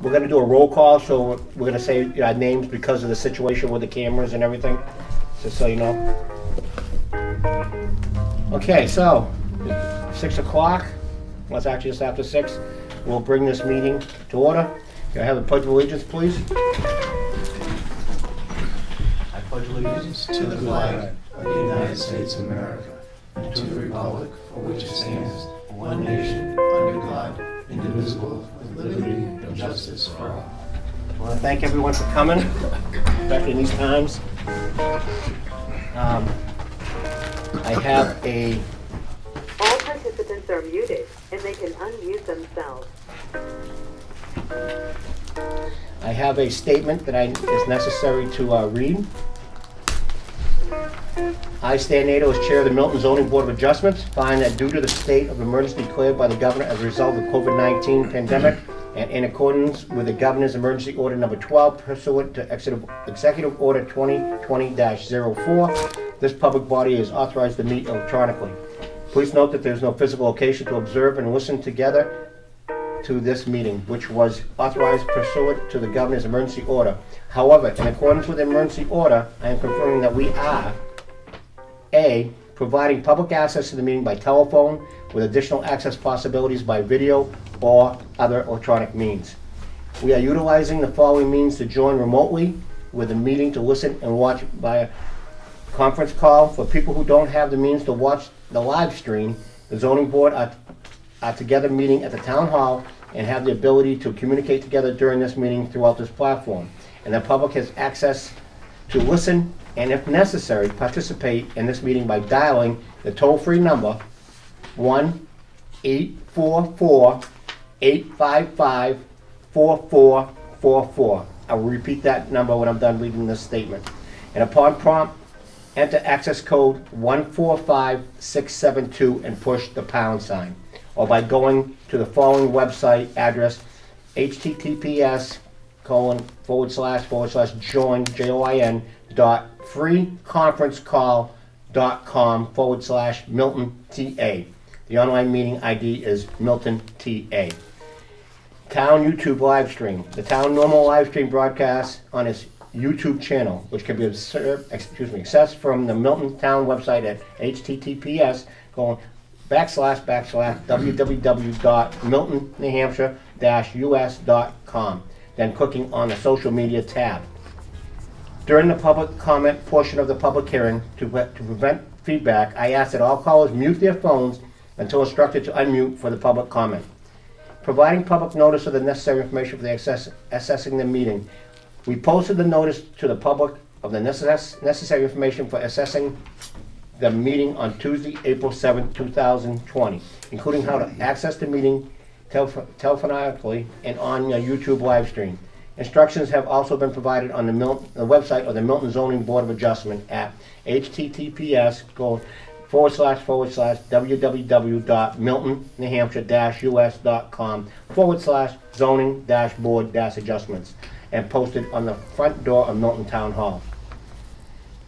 We're gonna do a roll call, so we're gonna say our names because of the situation with the cameras and everything, just so you know. Okay, so, 6 o'clock, well, it's actually just after 6, we'll bring this meeting to order. Can I have a pledge of allegiance, please? I pledge allegiance to the flag of the United States of America and to the republic for which it stands, one nation, under God, indivisible, with liberty and justice for all. I want to thank everyone for coming, especially in these times. I have All participants are muted, and they can unmute themselves. a statement that is necessary to read. I, Stan Nato, as Chair of the Milton Zoning Board of Adjustments, find that due to the state of emergency declared by the Governor as a result of the COVID-19 pandemic, and in accordance with the Governor's Emergency Order Number 12 pursuant to Executive Order 2020-04, this public body is authorized to meet electronically. Please note that there is no physical location to observe and listen together to this meeting, which was authorized pursuant to the Governor's Emergency Order. However, in accordance with the emergency order, I am confirming that we are A, providing public access to the meeting by telephone with additional access possibilities by video or other electronic means. We are utilizing the following means to join remotely with the meeting to listen and watch via conference call. For people who don't have the means to watch the live stream, the zoning board are together meeting at the town hall and have the ability to communicate together during this meeting throughout this platform. And the public has access to listen and, if necessary, participate in this meeting by dialing the toll-free number 1-844-855-4444. I will repeat that number when I'm done reading this statement. And upon prompt, enter access code 145672 and push the pound sign. Or by going to the following website address, https://join.freeconferencecall.com/Milton TA. The online meeting ID is Milton TA. Town YouTube live stream. The town normal live stream broadcast on its YouTube channel, which can be accessed from the Milton Town website at https://www.miltonnewhampshire-us.com, then clicking on the social media tab. During the public comment portion of the public hearing, to prevent feedback, I ask that all callers mute their phones until instructed to unmute for the public comment. Providing public notice of the necessary information for assessing the meeting. We posted the notice to the public of the necessary information for assessing the meeting on Tuesday, April 7, 2020, including how to access the meeting telephonically and on your YouTube live stream. Instructions have also been provided on the website of the Milton Zoning Board of Adjustment at https://www.miltonnewhampshire-us.com/zoning-board-adjustments and posted on the front door of Milton Town Hall.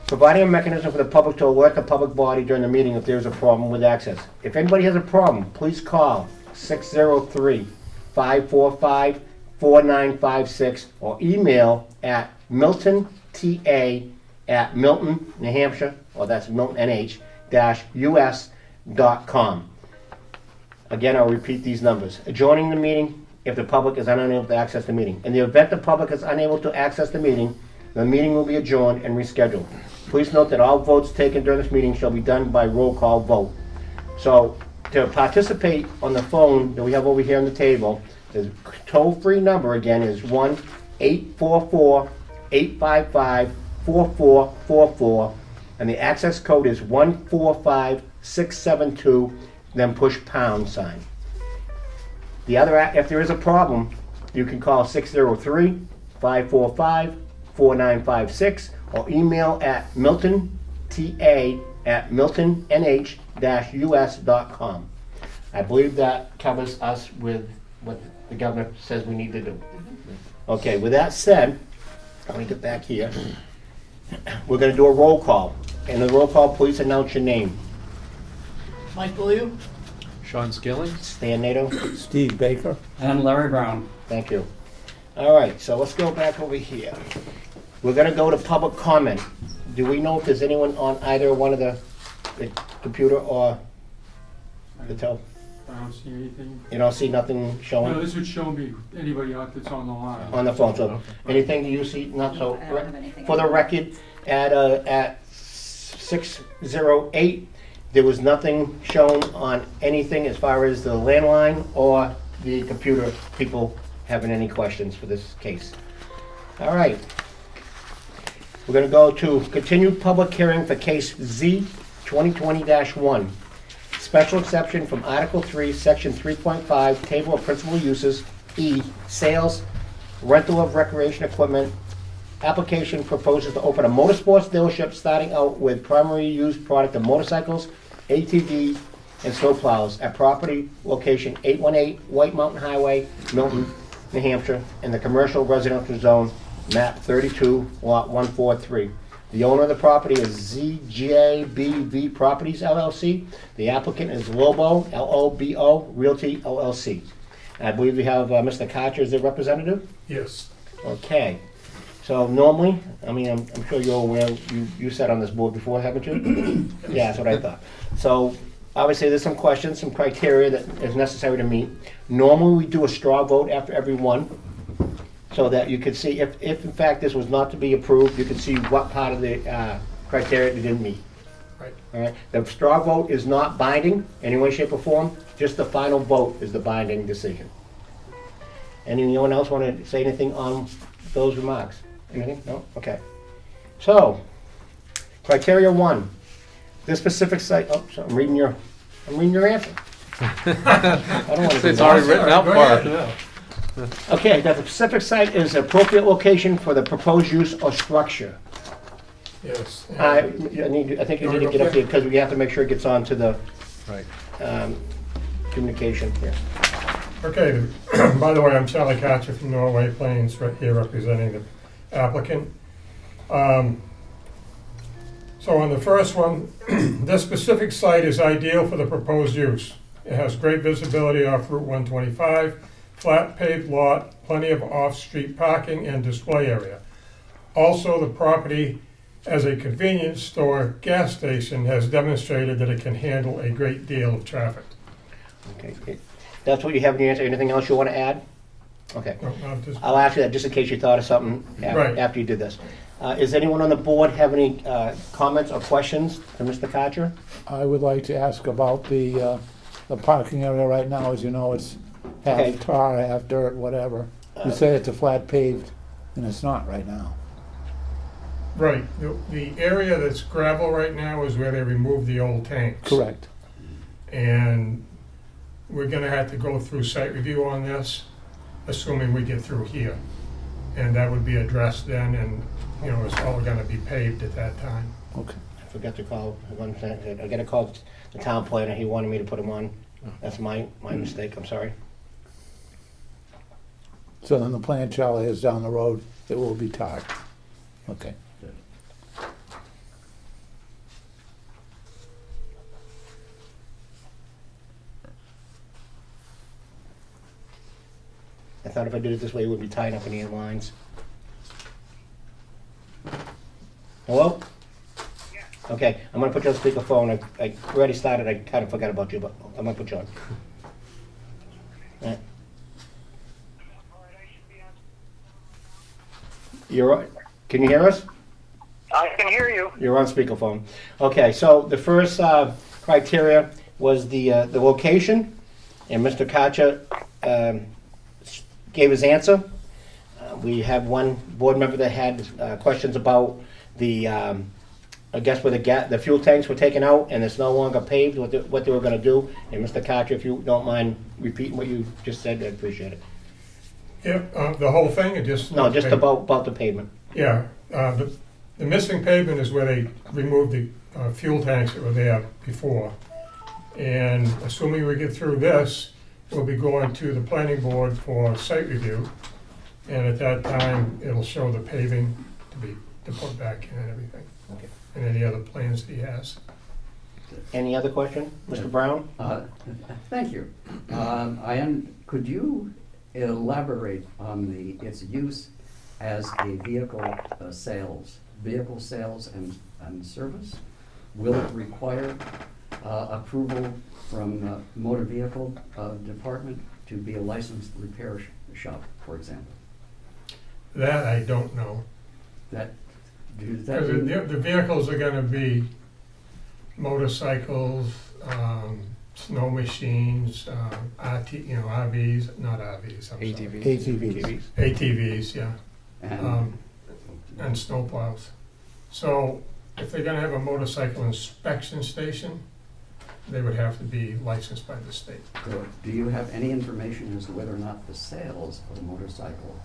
Providing a mechanism for the public to alert the public body during the meeting if there is a problem with access. If anybody has a problem, please call 603-545-4956 or email at miltonta@miltonnewhampshire, or that's Milton NH -us.com. Again, I'll repeat these numbers. Adjourning the meeting if the public is unable to access the meeting. In the event the public is unable to access the meeting will be adjourned and rescheduled. Please note that all votes taken during this meeting shall be done by roll call vote. So, to participate on the phone that we have over here on the table, the toll-free number again is 1-844-855-4444, and the access code is 145672, then push pound sign. The other, if there is a problem, you can call 603-545-4956 or email at miltonta@miltonnh-us.com. I believe that covers us with what the governor says we need to do. Okay, with that said, let me get back here. We're going to do a roll call. In the roll call, please announce your name. Mike Beaulieu? Sean Skilling? Stan Nato? Steve Baker. And Larry Brown. Thank you. All right, so let's go back over here. We're gonna go to public comment. Do we know if there's anyone on either one of the computer or the tel? I don't see anything. You don't see nothing No, showing this would show me anybody out that's on the line. on the phone, so anything you see, not so, I don't have anything. for the record, at 6:08, there was nothing shown on anything as far as the landline or the computer people having any questions for this case. All right. We're gonna go to continued public hearing for case Z 2020-1. Special exception from Article 3, Section 3.5, Table of Principal Uses, E, Sales, Rental of Recreation Equipment. Application proposes to open a motorsports dealership starting out with primary use product of motorcycles, ATV, and snowplows at property location 818 White Mountain Highway, Milton, New Hampshire, in the commercial residential zone, map 32, lot 143. The owner of the property is ZJBV Properties LLC. The applicant is Lobo, L-O-B-O, Realty LLC. I believe we have Mr. Karcher as the representative? Yes. Okay. So normally, I mean, I'm sure you're aware, you sat on this board before, haven't you? Yeah, that's what I thought. So obviously, there's some questions, some criteria that is necessary to meet. Normally, we do a straw vote after every one, so that you could see if in fact this was not to be approved, you could see what part of the criteria it didn't meet. Right. All right. The straw vote is not binding in any way, shape, or form. Just the final vote is the binding decision. Anyone else want to say anything on those remarks? Anything? No? Okay. So, criteria 1. This specific site, oh, so I'm reading your answer. I don't want to do It's that. already written out Go for ahead. it. Okay, that the specific site is an appropriate location for the proposed use or structure. Yes. I think you need to get up here because we have to make sure it gets on to the Right. communication here. Okay, by the way, I'm Charlie Karcher from Norway Plains, right here representing the applicant. So on the first one, this specific site is ideal for the proposed use. It has great visibility off Route 125, flat paved lot, plenty of off-street parking and display area. Also, the property as a convenience store gas station has demonstrated that it can handle a great deal of traffic. Okay, that's what you have in your answer. Anything else you want to add? Okay. No, just- I'll ask you that just in case you thought of something Right. after you did this. Is anyone on the board have any comments or questions for Mr. Karcher? I would like to ask about the parking area right now. As you know, it's Okay. half tar, half dirt, whatever. You say it's a flat paved, and it's not right now. Right, the area that's gravel right now is where they removed the old tanks. Correct. And we're gonna have to go through site review on this, assuming we get through here. And that would be addressed then, and, you know, it's all gonna be paved at that time. Okay. I forgot to call, I got to call the town planner. He wanted me to put him on. That's my mistake, I'm sorry. So then the plan, Charlie, is down the road, it will be tarred. Okay. I thought if I did it this way, it would be tying up any lines. Hello? Okay, I'm gonna put you on speakerphone. I already started, I kind of forgot about you, but I'm gonna put you on. Alright. Can you hear us? I can hear you. You're on speakerphone. Okay, so the first criteria was the location, and Mr. Karcher gave his answer. We have one board member that had questions about the, I guess where the fuel tanks were taken out and it's no longer paved, what they were gonna do. And Mr. Karcher, if you don't mind repeating what you just said, I'd appreciate it. Yeah, the whole thing, or just? No, just about the pavement. Yeah, the missing pavement is where they removed the fuel tanks that were there before. And assuming we get through this, we'll be going to the planning board for site review. And at that time, it'll show the paving to put back in and everything. Okay. And any other plans that he has. Any other question? Mr. Brown? Thank you. Could you elaborate on its use as a vehicle sales and service? Will it require approval from motor vehicle department to be a licensed repair shop, for example? That I don't know. That Because the vehicles are gonna be motorcycles, snow machines, RVs, not RVs, I'm sorry. ATVs. ATVs, yeah, and and snowplows. So if they're gonna have a motorcycle inspection station, they would have to be licensed by the state. so do you have any information as to whether or not the sales of a motorcycle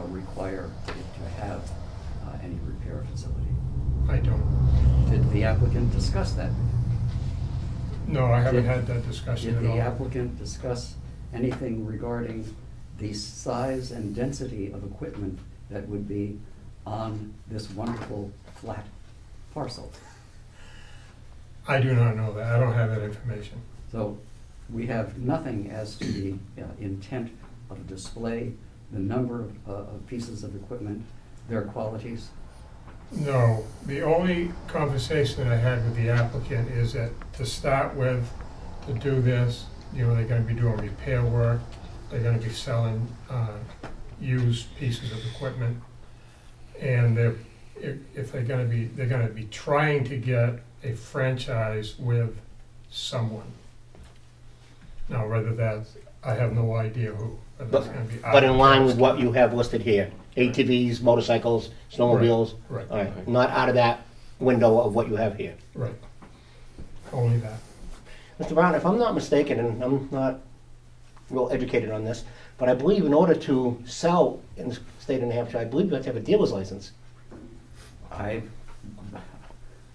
require it to have any repair facility? I don't, Did the applicant discuss that? no, I haven't had that discussion Did at the all. applicant discuss anything regarding the size and density of equipment that would be on this wonderful flat parcel? I do not know that, I don't have that information. So we have nothing as to the intent of display, the number of pieces of equipment, their qualities. No, the only conversation that I had with the applicant is that to start with, to do this, they're gonna be doing repair work, they're gonna be selling, used pieces of equipment. And if they're gonna be trying to get a franchise with someone. Now, whether that's, I have no idea who, whether it's gonna be. But in line with what you have listed here, ATVs, motorcycles, snowmobiles? Right, All right, not out of that window of what you have here. right. Only that. Mr. Brown, if I'm not mistaken, and I'm not real educated on this, but I believe in order to sell in the state of New Hampshire, I believe you have to have a dealer's license. I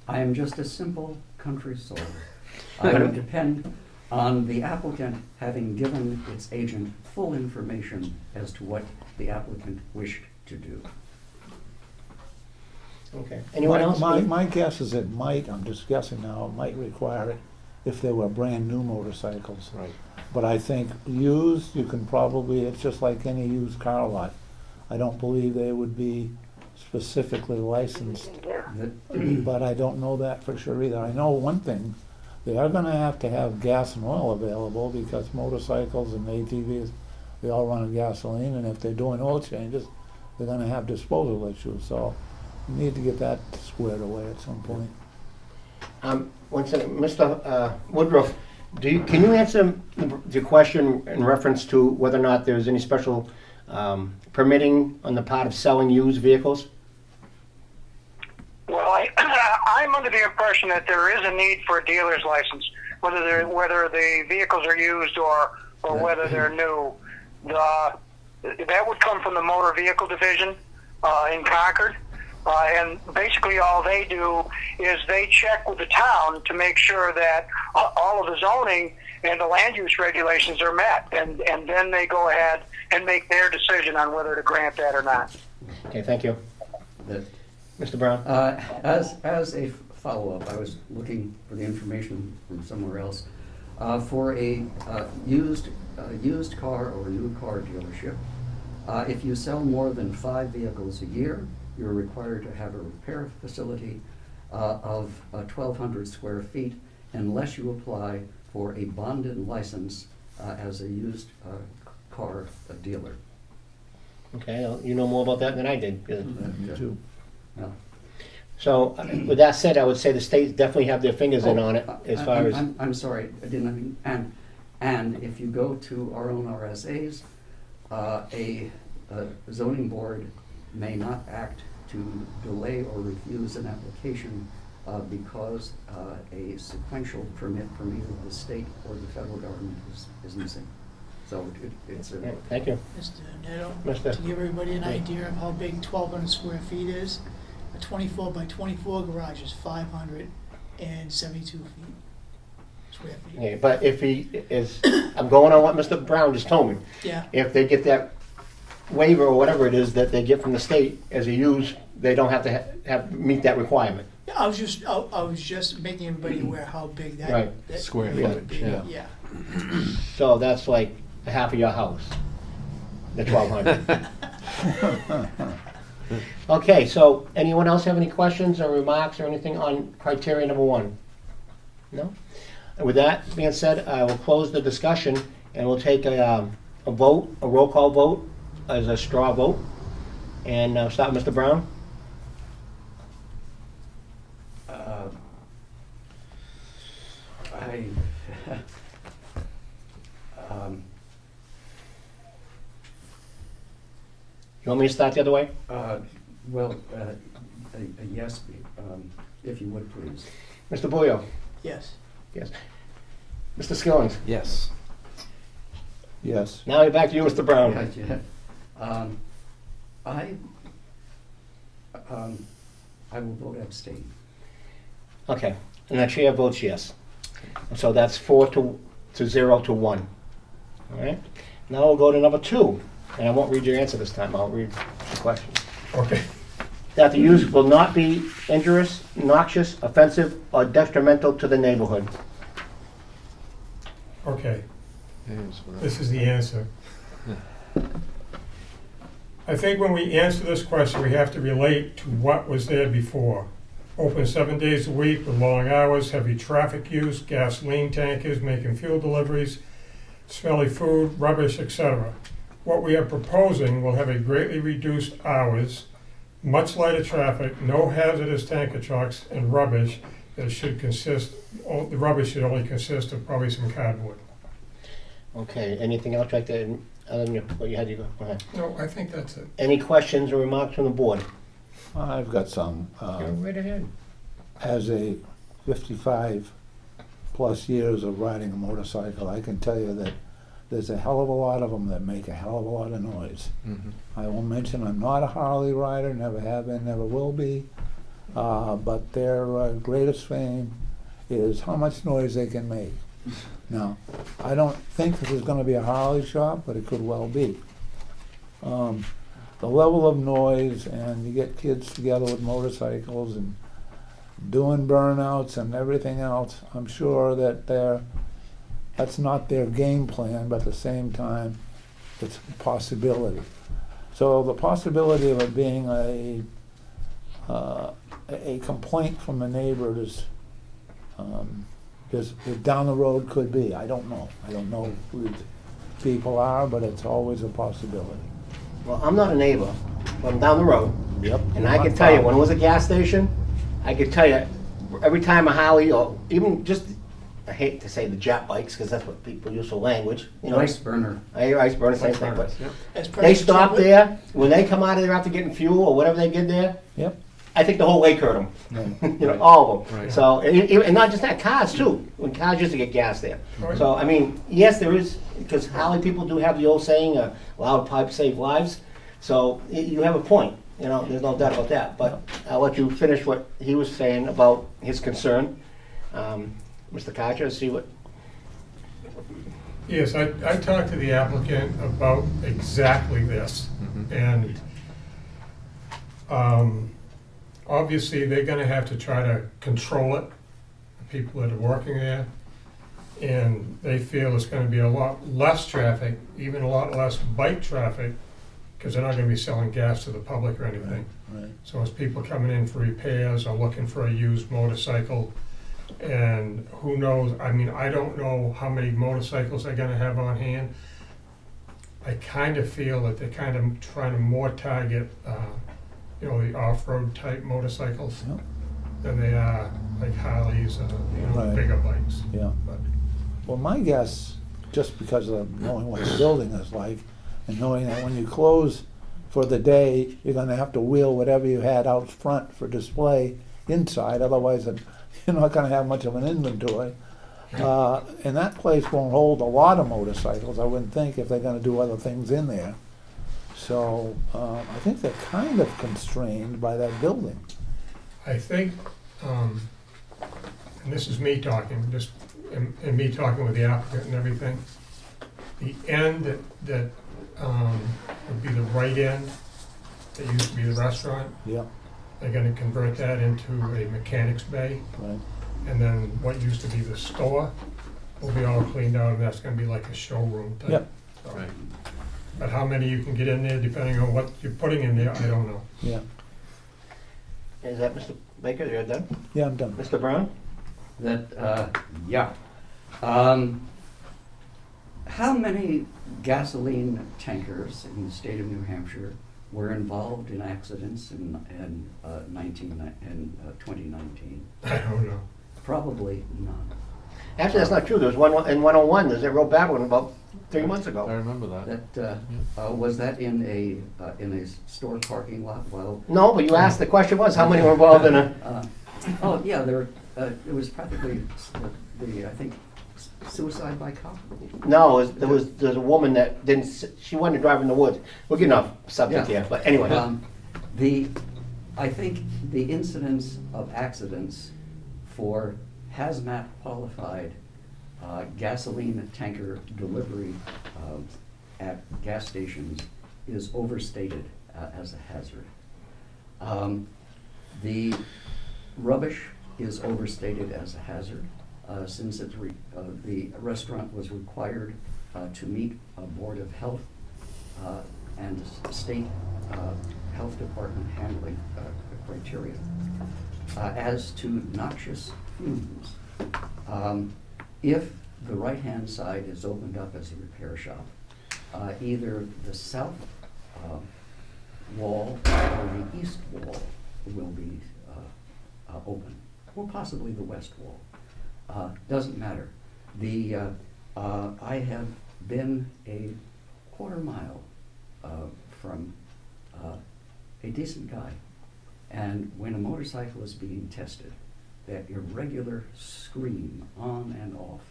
am just a simple country soul. I would depend on the applicant having given its agent full information as to what the applicant wished to do. Okay. Anyone else? My guess is it might, I'm just guessing now, it might require it if they were brand-new motorcycles. Right. But I think used, you can probably, it's just like any used car lot. I don't believe they would be specifically licensed, That- but I don't know that for sure either. I know one thing, they are gonna have to have gas and oil available because motorcycles and ATVs, they all run on gasoline, and if they're doing oil changes, they're gonna have disposal issues, so you need to get that squared away at some point. One second, Mr. Woodruff, can you answer the question in reference to whether or not there's any special permitting on the part of selling used vehicles? Well, I'm under the impression that there is a need for a dealer's license, whether the vehicles are used or whether they're new. That would come from the motor vehicle division in Concord. And basically all they do is they check with the town to make sure that all of the zoning and the land use regulations are met. And then they go ahead and make their decision on whether to grant that or not. Okay, thank you. that Mr. Brown? As a follow-up, I was looking for the information from somewhere else. For a used car or new car dealership, if you sell more than 5 vehicles a year, you're required to have a repair facility of 1,200 square feet unless you apply for a bonded license as a used car dealer. Okay, you know more about that than I did. Me too. Now, So, with that said, I would say the states definitely have their fingers in on it as far as... I'm sorry, I didn't mean, and if you go to our own RSAs, a zoning board may not act to delay or refuse an application because a sequential permit from either the state or the federal government is missing. So it's Yeah, a, thank you. Mr. Neto, Mr. to give everybody an idea of how big 1,200 square feet is, a 24 by 24 garage is 572 square feet. Yeah, but if he is, I'm going on what Mr. Brown just told me. Yeah, If they get that waiver or whatever it is that they get from the state as a use, they don't have to meet that requirement. I was just making everybody aware how big that. Right. that Square area would footage, be. yeah. So that's like half of your house, the 1,200. Okay, so anyone else have any questions or remarks or anything on criteria number 1? No? And with that being said, I will close the discussion and we'll take a vote, a roll call vote as a straw vote. And start with Mr. Brown. I, You want me to start the other way? well, a yes, if you would, please. Mr. Boyo? Yes. Yes. Mr. Skillings? Yes. Yes. Now we're back to you, Mr. Brown. Gotcha. I will vote abstain. Okay, and the chair votes yes. So that's 4 to 0 to 1. All right, now we'll go to number 2, and I won't read your answer this time, I'll read the question. Okay. That the use will not be injurious, noxious, offensive, or detrimental to the neighborhood. Okay, Yes, well, this is the answer. I think when we answer this question, we have to relate to what was there before. Open 7 days a week with long hours, heavy traffic use, gasoline tankers making fuel deliveries, smelly food, rubbish, etc. What we are proposing will have a greatly reduced hours, much lighter traffic, no hazardous tanker trucks, and rubbish that should consist, the rubbish should only consist of probably some cardboard. Okay, anything else like that, other than what you had, you go ahead. No, I think that's it. Any questions or remarks from the board? I've got some. Go right ahead. As a 55-plus years of riding a motorcycle, I can tell you that there's a hell of a lot of them that make a hell of a lot of noise. mhm. I will mention I'm not a Harley rider, never have been, never will be, but their greatest fame is how much noise they can make. Now, I don't think this is going to be a Harley shop, but it could well be. The level of noise, and you get kids together with motorcycles and doing burnouts and everything else, I'm sure that that's not their game plan, but at the same time, it's a possibility. So the possibility of it being a complaint from the neighbors is down the road could be. I don't know. I don't know who the people are, but it's always a possibility. Well, I'm not a neighbor, but I'm down the road. Yep. And I can tell you, when it was a gas station, I could tell you, every time a Harley, or even just, I hate to say the jet bikes, because that's what people use for language, you know. Ice burner. Ice burner, same thing, but As they President stop Trump- there, when they come out of there after getting fuel or whatever they get there, Yep. I think the whole lake heard them. Right. You know, all of them. Right. So, and not just that, cars too, when cars used to get gas there. Right. So, I mean, yes, there is, because Harley people do have the old saying, loud pipes save lives. So, you have a point, you know, there's no doubt about that. But I'll let you finish what he was saying about his concern. Mr. Katcher, see what, Yes, I talked to the applicant about exactly this. And obviously, they're gonna have to try to control it, the people that are working there. And they feel it's gonna be a lot less traffic, even a lot less bike traffic, because they're not gonna be selling gas to the public or anything. Right. So it's people coming in for repairs or looking for a used motorcycle. And who knows, I mean, I don't know how many motorcycles they're gonna have on hand. I kind of feel that they're kind of trying to more target, you know, the off-road type motorcycles Yep. than they are like Harleys or, you know, Right. bigger bikes. Yeah. But Well, my guess, just because of knowing what the building is like, and knowing that when you close for the day, you're gonna have to wheel whatever you had out front for display inside, otherwise you're not gonna have much of an inventory. And that place won't hold a lot of motorcycles, I wouldn't think, if they're gonna do other things in there. So, I think they're kind of constrained by that building. I think, and this is me talking, just, and me talking with the applicant and everything, the end that would be the right end, that used to be the restaurant, Yeah. They're gonna convert that into a mechanics bay, Right. and then what used to be the store will be all cleaned out, and that's gonna be like a showroom type. Yep. So, Right. but how many you can get in there, depending on what you're putting in there, I don't know. Yeah. Is that Mr. Baker, you're done? Yeah, I'm done. Mr. Brown? That, yeah. How many gasoline tankers in the state of New Hampshire were involved in accidents in 2019? I don't know. Probably none. Actually, that's not true. There was one in 101. There's a real bad one about 3 months I ago. remember that. That, was that in a store parking lot? Well, No, but you asked, the question was, how many were involved in a, oh, yeah, it was practically I think, suicide by cop. no, there's a woman that didn't, she wanted to drive in the woods. We're getting off subject Yeah. here, but anyway. I think the incidence of accidents for hazmat qualified gasoline tanker delivery at gas stations is overstated as a hazard. The rubbish is overstated as a hazard since the restaurant was required to meet a Board of Health and state health department handling criteria. As to noxious fumes, if the right-hand side is opened up as a repair shop, either the south wall or the east wall will be open, or possibly the west wall. Doesn't matter. I have been a quarter mile from a decent guy, and when a motorcycle is being tested, that irregular scream on and off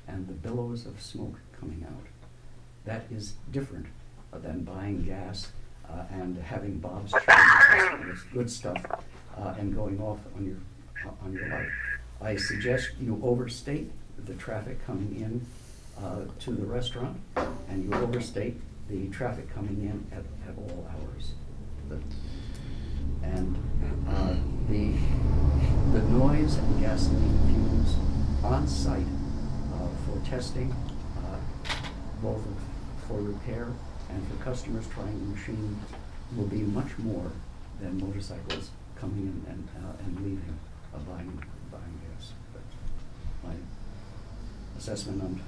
and the billows of smoke coming out, that is different than buying gas and having Bob's this good stuff and going off on your life. I suggest you overstate the traffic coming in to the restaurant, and you overstate the traffic coming in at all hours. And the noise and gasoline fumes on site for testing, both for repair and for customers trying the machine, will be much more than motorcycles coming in and leaving, buying gas. But my assessment on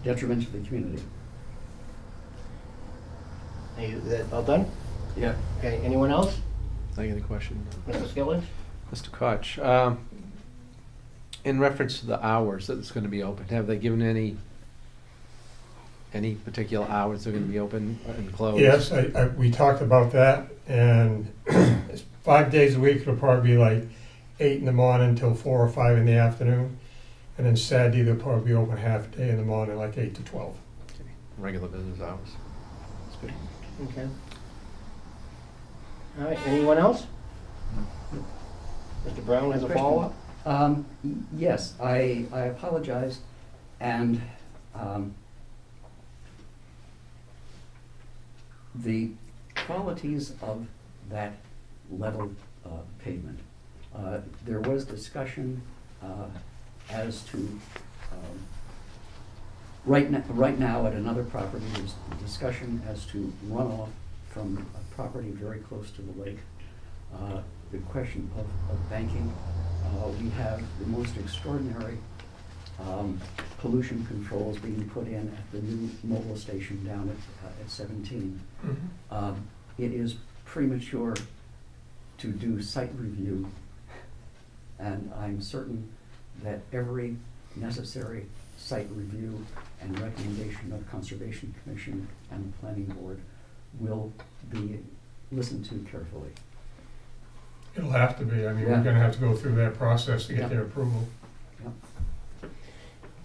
detriment to the community. Is that all done? Yeah. Okay, anyone else? I got a question. Mr. Skillings? Mr. Koch, in reference to the hours that it's going to be open, have they given any particular hours they're going to be open and closed? Yes, we talked about that, and it's 5 days a week. It'll probably be like 8 in the morning till 4 or 5 in the afternoon, and then Saturday they'll probably be open half a day in the morning, like 8 to 12. Okay. Regular business hours. That's good. Okay. All right, anyone else? Mr. Brown has a Question. follow-up? Yes, I apologize, and the qualities of that level pavement. There was discussion as to right now at another property. There's discussion as to runoff from a property very close to the lake. The question of banking. We have the most extraordinary pollution controls being put in at the new mobile station down at 17. It is premature to do site review, and I'm certain that every necessary site review and recommendation of Conservation Commission and the Planning Board will be listened to carefully. It'll have to be. I mean, Yeah. we're gonna have to go through that process to Yeah. get their approval.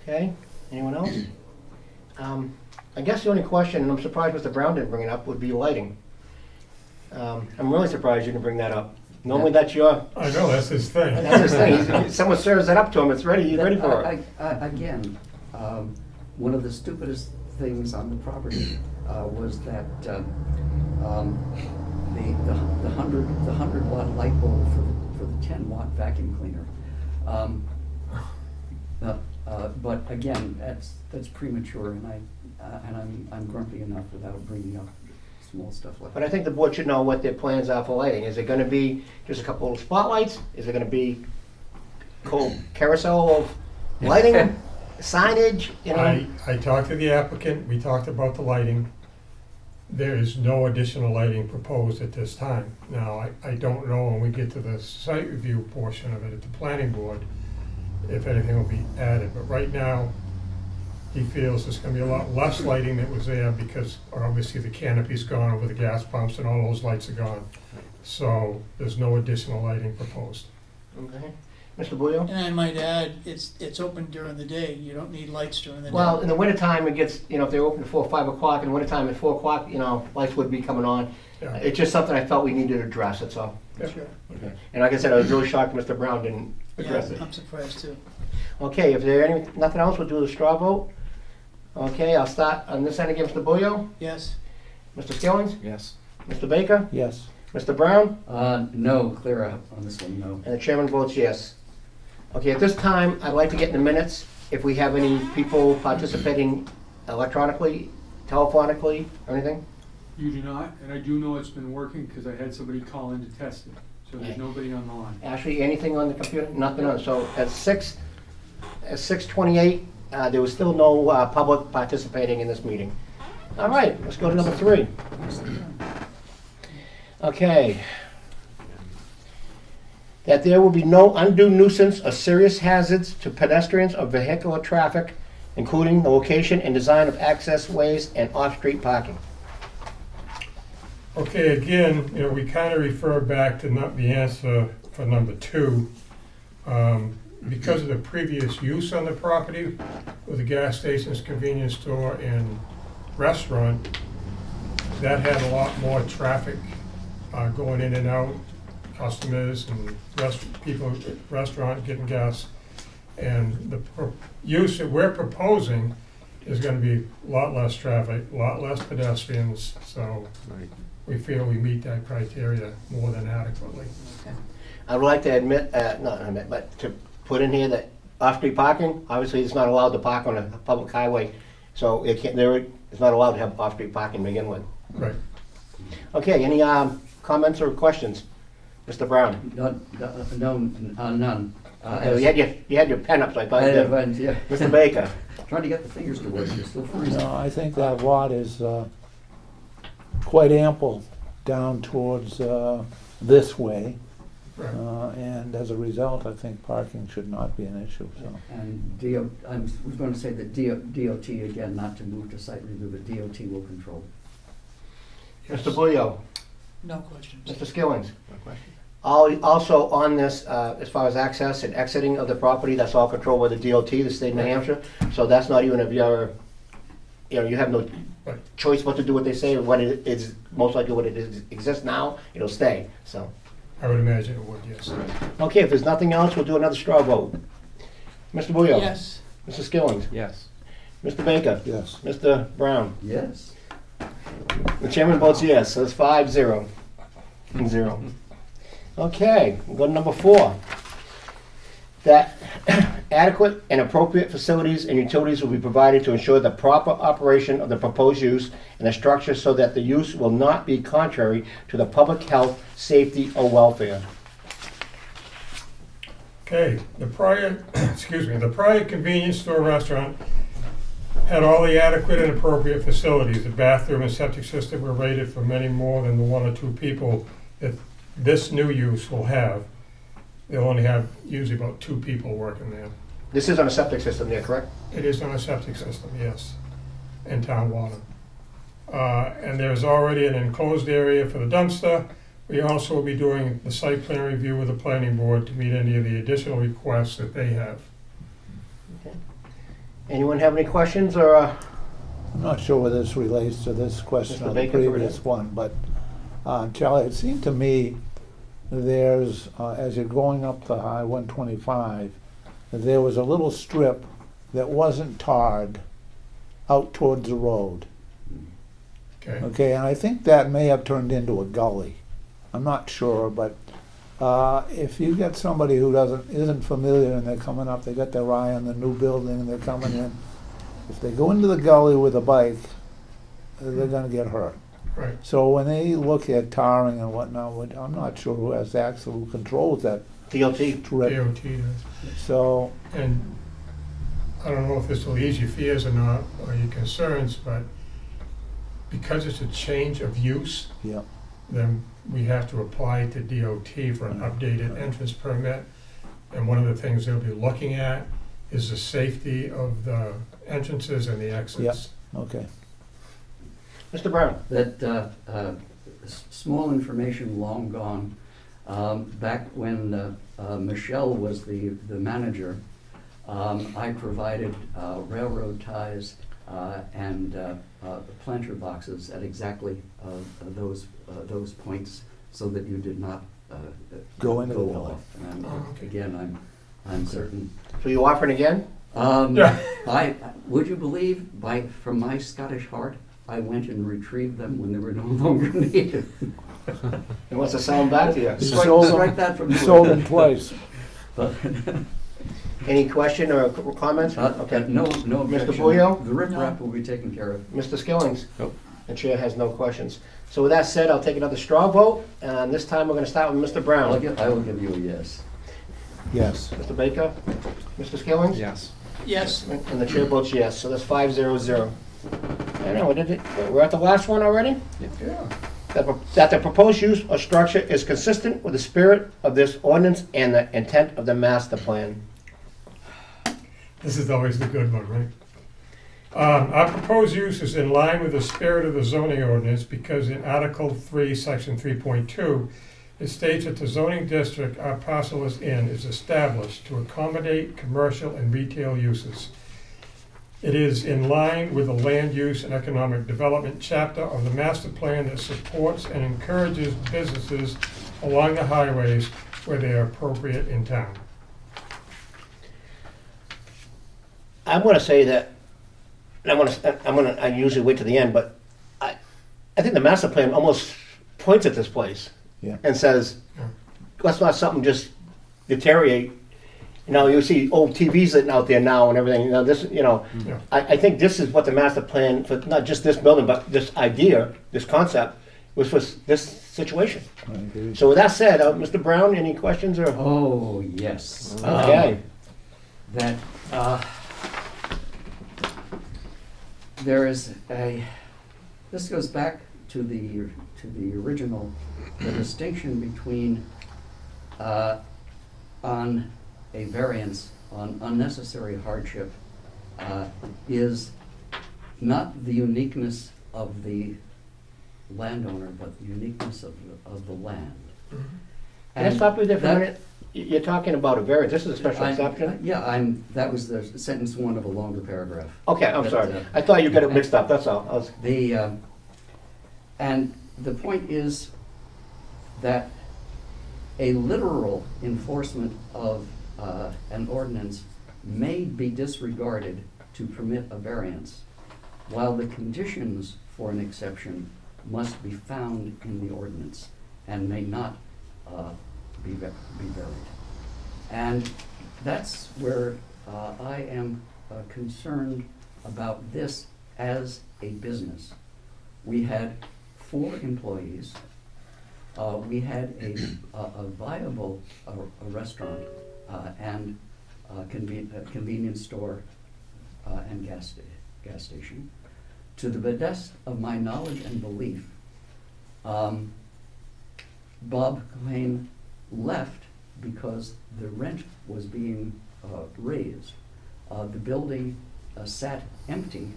Okay, anyone else? I guess the only question, and I'm surprised Mr. Brown didn't bring it up, would be lighting. I'm really surprised you didn't bring that up. Normally that's your, I know, that's his thing. that's his thing. Someone serves that up to him, it's ready, he's ready for it. Again, one of the stupidest things on the property was that the 100 watt light bulb for the 10 watt vacuum cleaner. But again, that's premature, and I'm grumpy enough without bringing up small stuff like But that. I think the board should know what their plans are for lighting. Is it gonna be just a couple of spotlights? Is it gonna be carousel of lighting, signage, you know? I talked to the applicant, we talked about the lighting. There is no additional lighting proposed at this time. Now, I don't know when we get to the site review portion of it at the planning board, if anything will be added, but right now, he feels there's gonna be a lot less lighting that was there because obviously the canopy's gone over the gas pumps and all those lights are gone. So there's no additional lighting proposed. Okay. Mr. Bouillon? And I might add, it's open during the day, you don't need lights during the day. Well, in the wintertime, it gets, you know, if they're open at 4 or 5 o'clock, in the wintertime at 4 o'clock, you know, lights would be coming on. Yeah. It's just something I felt we needed to address, that's all. Sure. And like I said, I was really shocked Mr. Brown didn't address Yeah, it. I'm surprised too. Okay, if there nothing else, we'll do the straw vote. Okay, I'll start on this end again, Mr. Bouillon, Yes, Mr. Skillings, Yes. Mr. Baker, Yes. Mr. Brown, No, clear out on this one, no. and the chairman votes yes. Okay, at this time, I'd like to get in the minutes if we have any people participating electronically, telephonically, or anything. You do not, and I do know it's been working because I had somebody call in to test it. So there's nobody on the line. Ashley, anything on the computer? Nothing on, so at 6:28, there was still no public participating in this meeting. All right, let's go to number 3. Okay. That there will be no undue nuisance or serious hazards to pedestrians or vehicular traffic, including the location and design of access ways and off-street parking. Okay, again, you know, we kind of refer back to not the answer for number 2. Because of the previous use on the property with the gas stations, convenience store, and restaurant, that had a lot more traffic going in and out, customers and people at restaurant getting gas. And the use that we're proposing is going to be a lot less traffic, a lot less pedestrians, so we feel we meet that criteria more than adequately. I would like to but to put in here that off-street parking, obviously it's not allowed to park on a public highway, so it's not allowed to have off-street parking to begin with. Right. Okay, any comments or questions? Mr. Brown? None. You had your pen up, so I thought you did. Yeah. Mr. Baker? Trying to get the fingers to work, you're still freezing. No, I think that lot is quite ample down towards this way. Right. And as a result, I think parking should not be an issue, so. And I was going to say that DOT, again, not to move to site review, but DOT will control. Mr. Bouillon? no questions. Mr. Skillings? Also on this, as far as access and exiting of the property, that's all controlled by the DOT, the state of New Hampshire. So that's not even if you're, you have no Right. choice what to do what they say, what it is, most likely what it is, exists now, it'll stay, so. I would imagine it would, yes. Okay, if there's nothing else, we'll do another straw vote. Mr. Bouillon? Yes, Mr. Skillings? Yes. Mr. Baker? Yes. Mr. Brown? Yes. The chairman votes yes, so it's 5-0. 0. Okay, we'll go to number 4. That adequate and appropriate facilities and utilities will be provided to ensure the proper operation of the proposed use and the structure so that the use will not be contrary to the public health, safety, or welfare. Okay, the prior convenience store restaurant had all the adequate and appropriate facilities. The bathroom and septic system were rated for many more than the 1 or 2 people that this new use will have. They'll only have usually about 2 people working there. This is on a septic system there, correct? It is on a septic system, yes, and town water. And there's already an enclosed area for the dumpster. We also will be doing the site plan review with the planning board to meet any of the additional requests that they have. Anyone have any questions or? I'm not sure whether this relates to this question Mr. or the Baker, go previous ahead. one, but Charlie, it seemed to me there's, as you're going up the I-125, there was a little strip that wasn't tarred out towards the road. Okay, Okay, and I think that may have turned into a gully. I'm not sure, but if you get somebody who isn't familiar and they're coming up, they got their eye on the new building and they're coming in, if they go into the gully with a bike, they're gonna get hurt. Right. So when they look at tarring and whatnot, I'm not sure who has actual controls that DOT. trip. DOT does. So, And I don't know if this will ease your fears or not, or your concerns, but because it's a change of use, yeah, then we have to apply to DOT for an updated entrance permit. And one of the things they'll be looking at is the safety of the entrances and the exits. okay. Mr. Brown? That small information long gone. Back when Michelle was the manager, I provided railroad ties and planter boxes at exactly those points, so that you did not Go into the gully. off. And Okay. again, I'm certain. So you offering again? Yeah. Would you believe, from my Scottish heart, I went and retrieved them when they were no longer needed. He wants to sell them back to you. Strike that from the Sold them twice. But, Any question or comments? Okay. no objection. Bullo? The riprap will be taken care of. Mr. Skillings? Nope. The chair has no questions. So with that said, I'll take another straw vote, and this time we're gonna start with Mr. I Brown. will give you a yes. Yes. Mr. Baker? Mr. Skillings? Yes. Yes, And the chair votes yes, so that's 5-0-0. I know, we're at the last one already? Yeah. That the proposed use or structure is consistent with the spirit of this ordinance and the intent of the master plan. This is always the good one, right? Our proposed use is in line with the spirit of the zoning ordinance because in Article 3, Section 3.2, it states that the zoning district our parcel is in is established to accommodate commercial and retail uses. It is in line with the land use and economic development chapter of the master plan that supports and encourages businesses along the highways where they are appropriate in town. I'm gonna say that, and I usually wait to the end, but I think the master plan almost points at this place. Yeah. And says, Yeah. let's not something just deteriorate. You know, you see old TVs sitting out there now and everything, Yeah. I think this is what the master plan, for not just this building, but this idea, this concept, was for this situation. I agree. So with that said, Mr. Brown, any questions or? Oh, yes. Okay. That there is this goes back to the original, the distinction between on a variance on unnecessary hardship is not the uniqueness of the landowner, but the uniqueness of the land. Can I stop you there for a that- minute? You're talking about a variance, this is a special exception? Yeah, that was the sentence one of a longer paragraph. Okay, I'm But, sorry. I thought you got it mixed up, that's all. And the point is that a literal enforcement of an ordinance may be disregarded to permit a variance, while the conditions for an exception must be found in the ordinance and may not be varied. And that's where I am concerned about this as a business. We had 4 employees. We had a viable restaurant and convenience store and gas station. To the best of my knowledge and belief, Bob Cohen left because the rent was being raised. The building sat empty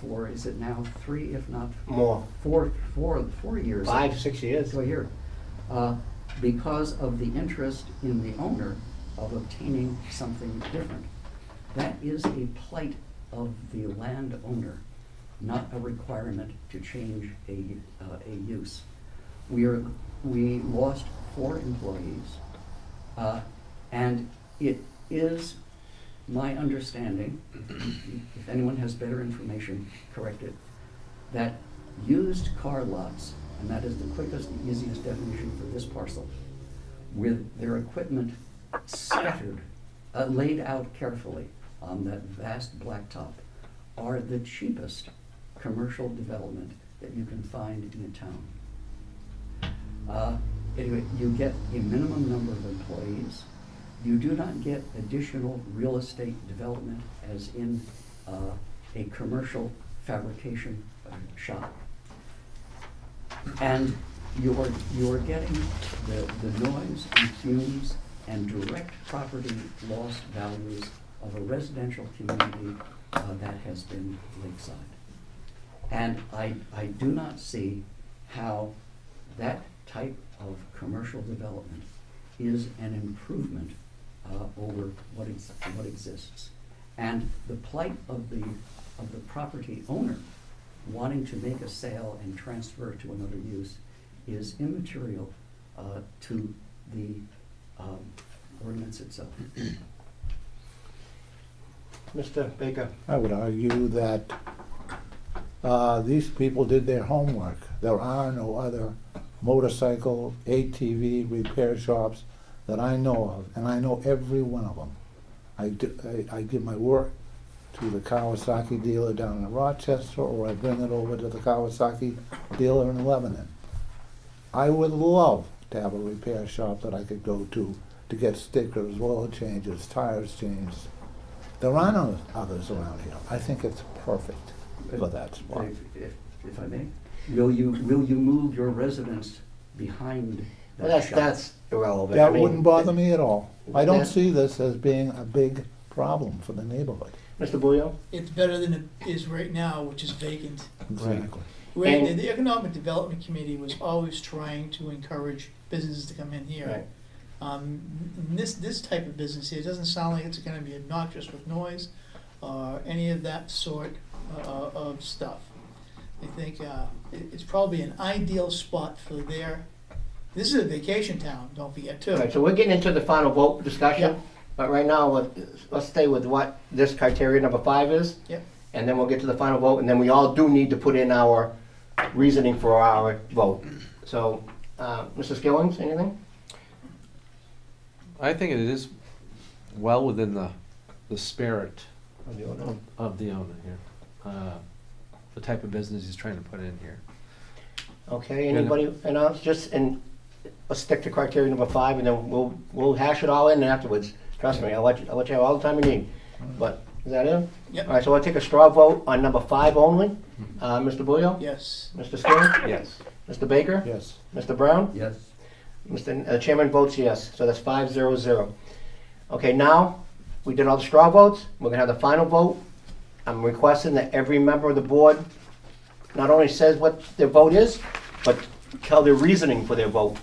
for, is it now 3, if not More, 4 years? 5, 6 years. So here, because of the interest in the owner of obtaining something different. That is a plight of the landowner, not a requirement to change a use. We lost 4 employees, and it is my understanding, if anyone has better information, correct it, that used car lots and that is the quickest and easiest definition for this parcel, with their equipment scattered, laid out carefully on that vast blacktop, are the cheapest commercial development that you can find in a town. Anyway, you get a minimum number of employees. You do not get additional real estate development as in a commercial fabrication shop. And you're getting the noise and fumes and direct property loss values of a residential community that has been lakeside. And I do not see how that type of commercial development is an improvement over what exists. And the plight of the property owner wanting to make a sale and transfer to another use is immaterial to the ordinance itself. Mr. Baker? I would argue that these people did their homework. There are no other motorcycle, ATV repair shops that I know of, and I know every one of them. I give my work to the Kawasaki dealer down in Rochester, or I bring it over to the Kawasaki dealer in Lebanon. I would love to have a repair shop that I could go to get stickers, oil changes, tires changed. There are no others around here. I think it's perfect for that spot. If I may, will you move your residence behind that Well, shop? that's irrelevant. That I mean, wouldn't bother me at all. I don't that- see this as being a big problem for the neighborhood. Mr. Bouillon? It's better than it is right now, which is vacant. Exactly. Where And- the Economic Development Committee was always trying to encourage businesses to come in Right. here. This type of business here doesn't sound like it's gonna be obnoxious with noise or any of that sort of stuff. I think it's probably an ideal spot for this is a vacation town, don't forget too. All right, so we're getting into the final vote discussion, Yep. but right now, let's stay with what this criteria number 5 is. Yep. And then we'll get to the final vote, and then we all do need to put in our reasoning for our vote. So, Mr. Skillings, anything? I think it is well within the spirit of the owner here. The type of business he's trying to put in here. Okay, anybody else? Let's stick to criteria number 5, and then we'll hash it all in afterwards. Trust me, I'll let you have all the time you need. But, is that it? Yep. All right, so I'll take a straw vote on number 5 only. Mr. Bouillon? Yes. Mr. Skillings? Yes. Mr. Baker? Yes. Mr. Brown? Yes. Mr. Chairman votes yes, so that's 5-0-0. Okay, now, we did all the straw votes, we're gonna have the final vote. I'm requesting that every member of the board not only says what their vote is, but tell their reasoning for their vote.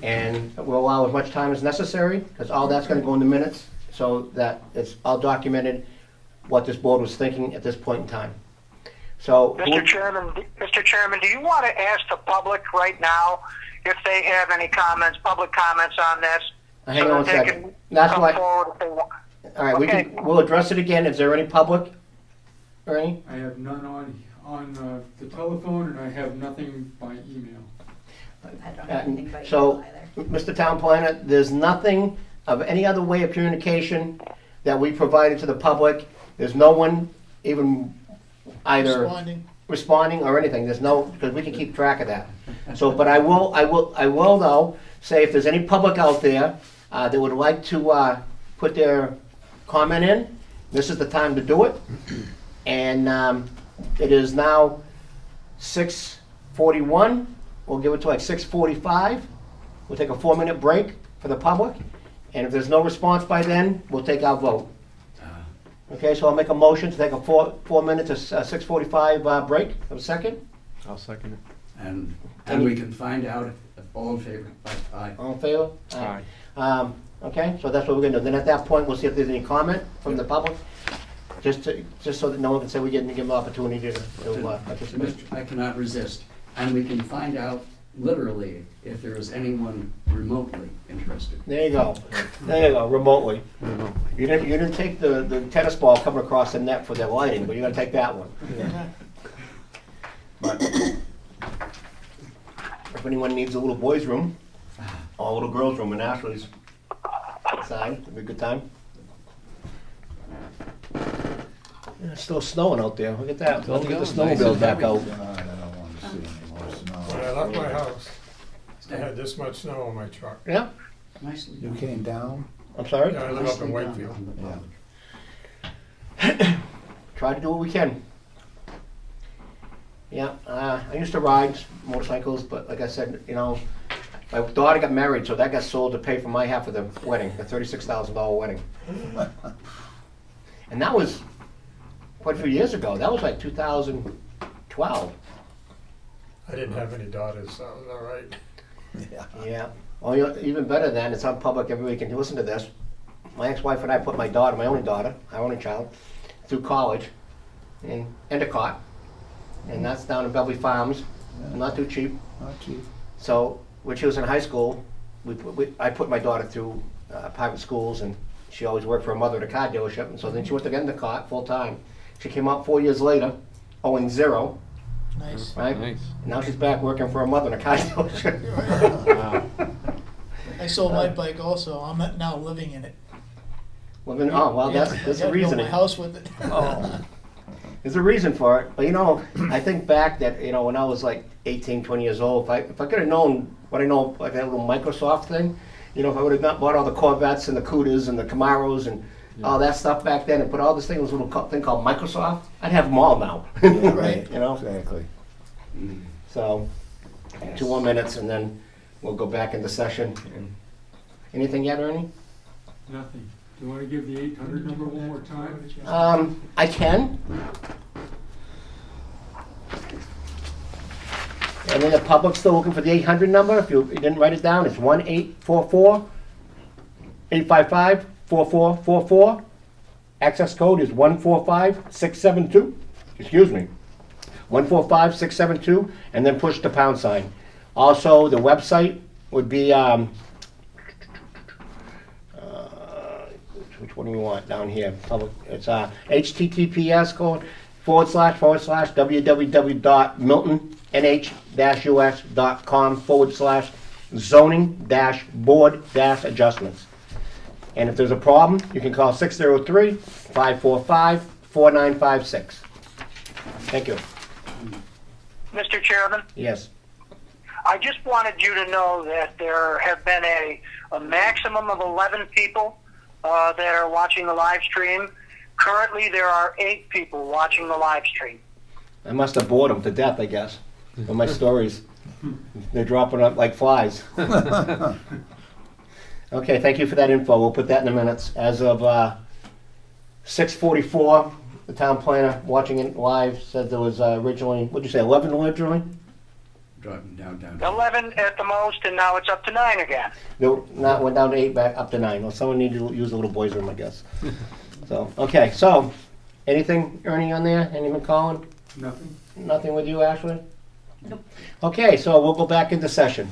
And we'll allow as much time as necessary, because all that's gonna go in the minutes, so that it's all documented what this board was thinking at this point in time. So, Mr. Chairman, do you want to ask the public right now if they have any comments, public comments on this? hang so on a that they second. can That's come why, forward if they want. all right, Okay. we'll address it again. Is there any public? Ernie? I have none on the telephone, and I have nothing by email. I don't have anything by So, email either. Mr. Town Planner, there's nothing of any other way of communication that we provided to the public. There's no one even either responding or anything. There's no, because we can keep track of that. So, but I will though, say if there's any public out there that would like to put their comment in, this is the time to do it. And it is now 6:41. We'll give it to like 6:45. We'll take a 4-minute break for the public. And if there's no response by then, we'll take our vote. Okay, so I'll make a motion to take a 4-minute to 6:45 break. Have a second? I'll second it. And we can find out if all in favor. Aye. All in favor? Aye. Okay, so that's what we're gonna do. Then at that point, we'll see if there's any comment from the public, just so that no one can say we didn't give them an opportunity to participate. I cannot resist. And we can find out literally if there is anyone remotely interested. There you go. There you go, remotely. You didn't take the tennis ball coming across the net for their lighting, but you're gonna take that one. But, if anyone needs a little boys' room, or a little girls' room in Ashley's side, it'd be a good time. Yeah, it's still snowing out there. Look at that. Let's get the snowmobile back out. I don't want to see any more snow. When I left my house, I had this much snow on my truck. Yeah, Nicely You done. came down? I'm sorry. Yeah, I live up in Nicely done Wakefield. on the Yeah. public. Try to do what we can. Yeah, I used to ride motorcycles, but like I said, you know, my daughter got married, so that got sold to pay for my half of the wedding, the $36,000 wedding. And that was quite a few years ago. That was like 2012. I didn't have any daughters, so it was all right. Yeah. Well, even better than, it's on public, everybody can listen to this. My ex-wife and I put my daughter, my only daughter, our only child, through college in Endicott. And that's down in Beverly Farms, not too cheap. Not cheap. So when she was in high school, I put my daughter through private schools, and she always worked for her mother at a car dealership. And so then she went to Endicott full time. She came out 4 years later, owing zero, Nice. right? Nice. And now she's back working for her mother in a car dealership. Wow. I sold my bike also, I'm now living in it. Well, then, oh, well, Yeah, that's I a gotta reason. build my house with it. Oh. There's a reason for it, but you know, I think back that, you know, when I was like 18, 20 years old, if I could have known what I know, like that little Microsoft thing, you know, if I would have not bought all the Corvettes and the Cudas and the Camaros and all that stuff back then and put all this thing in this little thing called Microsoft, I'd have them all now. Right. You know, Exactly. so 2 more minutes and then we'll go back into session. Anything yet, Ernie? Nothing. Do you wanna give the 800 number one more time? I can. And then the public's still looking for the 800 number. If you didn't write it down, it's 1-844-855-4444. Access code is 145672. Excuse me. 145672, and then push the pound sign. Also, the website would be which one do you want down here? Public. It's https://www.miltonnh.com/zoning-board-adjustments. And if there's a problem, you can call 603-545-4956. Thank you. Mr. Chairman, Yes. I just wanted you to know that there have been a maximum of 11 people that are watching the live stream. Currently, there are 8 people watching the live stream. I must have bored them to death, I guess, with my stories. They're dropping up like flies. Okay, thank you for that info. We'll put that in the minutes. As of 6:44, the town planner watching it live said there was originally, what'd you say, 11 originally? Driving down. 11 at the most, and now it's up to 9 again. No, not went down to 8, back up to 9. Well, someone needed to use the little boys' room, I guess. So, okay, so, anything, Ernie, on there? Anything, Colin? Nothing? Nothing with you, Ashley? Nope. Okay, so we'll go back into session.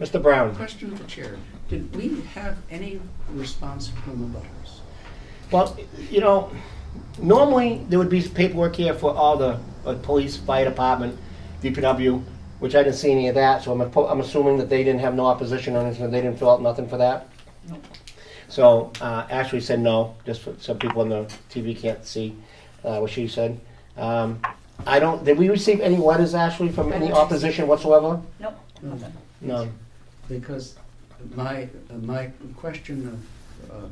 Mr. Brown? Question for Chair. Did we have any response from the butters? Well, you know, normally there would be paperwork here for all the police, fire department, DPW, which I didn't see any of that, so I'm assuming that they didn't have no opposition on it, and they didn't fill out nothing for that? Nope. So, Ashley said no, just for some people on the TV can't see what she said. Did we receive any letters, Ashley, from any opposition whatsoever? Nope, nothing. No. Because my question of,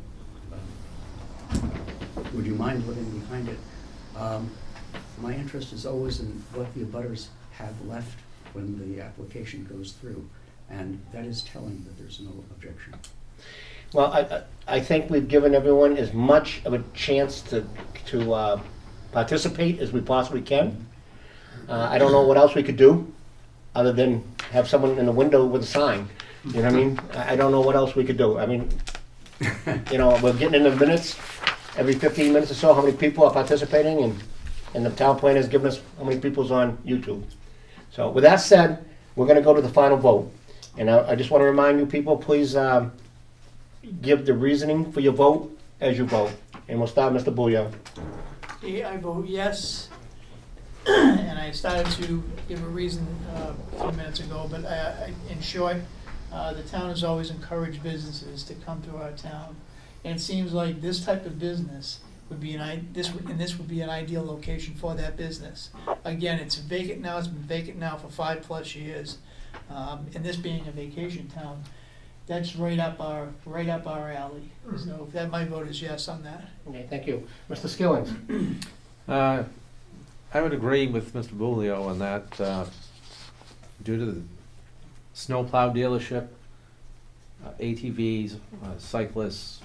would you mind living behind it? My interest is always in what the abutters have left when the application goes through, and that is telling that there's no objection. Well, I think we've given everyone as much of a chance to participate as we possibly can. I don't know what else we could do, other than have someone in the window with a sign. You know what I mean? I don't know what else we could do. I mean, you know, we're getting into minutes, every 15 minutes or so, how many people are participating, and the town planner has given us how many people's on YouTube. So with that said, we're gonna go to the final vote. And I just wanna remind you people, please give the reasoning for your vote as you vote. And we'll start, Mr. Booyah. I vote yes. And I started to give a reason a few minutes ago, but in short, the town has always encouraged businesses to come to our town. And it seems like this type of business would be this would be an ideal location for that business. Again, it's vacant now, it's been vacant now for 5+ years. And this being a vacation town, that's right up our alley. So that, my vote is yes on that. Okay, thank you. Mr. Skillings? I would agree with Mr. Bulio on that. Due to the snowplow dealership, ATVs, cyclists,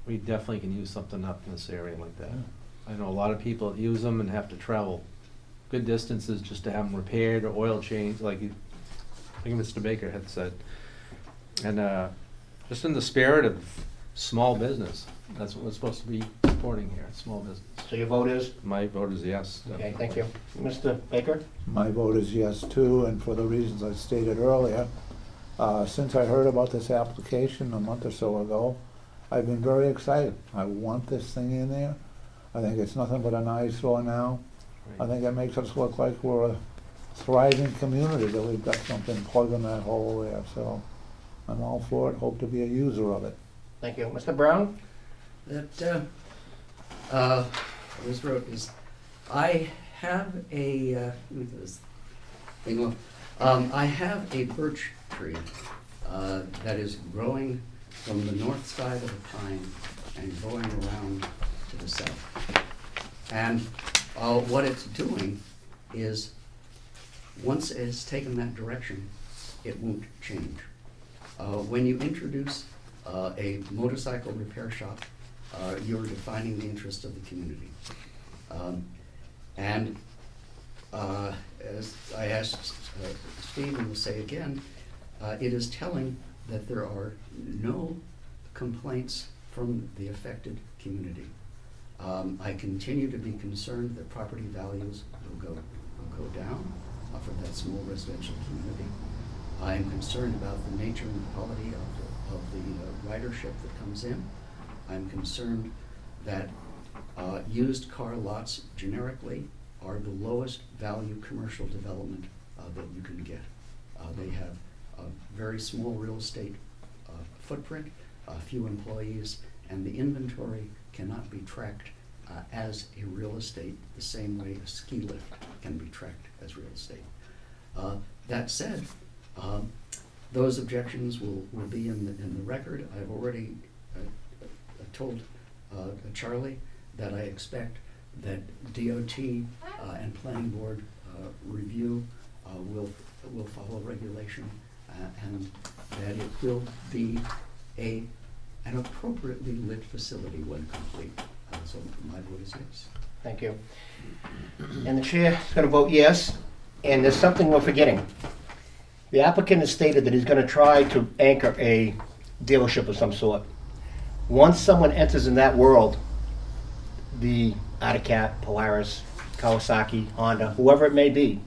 we definitely can use something up in this area like that. I know a lot of people that use them and have to travel good distances just to have them repaired or oil changed, like Mr. Baker had said. And just in the spirit of small business, that's what we're supposed to be supporting here, small business. So your vote is? My vote is yes. Okay, thank you. Mr. Baker? My vote is yes too, and for the reasons I stated earlier. Since I heard about this application a month or so ago, I've been very excited. I want this thing in there. I think it's nothing but an eyesore now. I think it makes us look like we're a thriving community, that we've got something plugging that hole there. So I'm all for it, hope to be a user of it. Thank you. Mr. Brown? That was wrote is, I have a, let me get this thing off. I have a birch tree that is growing from the north side of the pine and going around to the south. And what it's doing is, once it's taken that direction, it won't change. When you introduce a motorcycle repair shop, you're defining the interest of the community. And as I asked Steve, and will say again, it is telling that there are no complaints from the affected community. I continue to be concerned that property values will go down for that small residential community. I am concerned about the nature and quality of the ridership that comes in. I'm concerned that used car lots generically are the lowest value commercial development that you can get. They have a very small real estate footprint, few employees, and the inventory cannot be tracked as a real estate the same way a ski lift can be tracked as real estate. That said, those objections will be in the record. I've already told Charlie that I expect that DOT and Planning Board review will follow regulation, and that it will be an appropriately lit facility when complete. So my vote is yes. Thank you. And the chair is going to vote yes, and there's something we're forgetting. The applicant has stated that he's going to try to anchor a dealership of some sort. Once someone enters in that world, the Autocat, Polaris, Kawasaki, Honda, whoever it may be,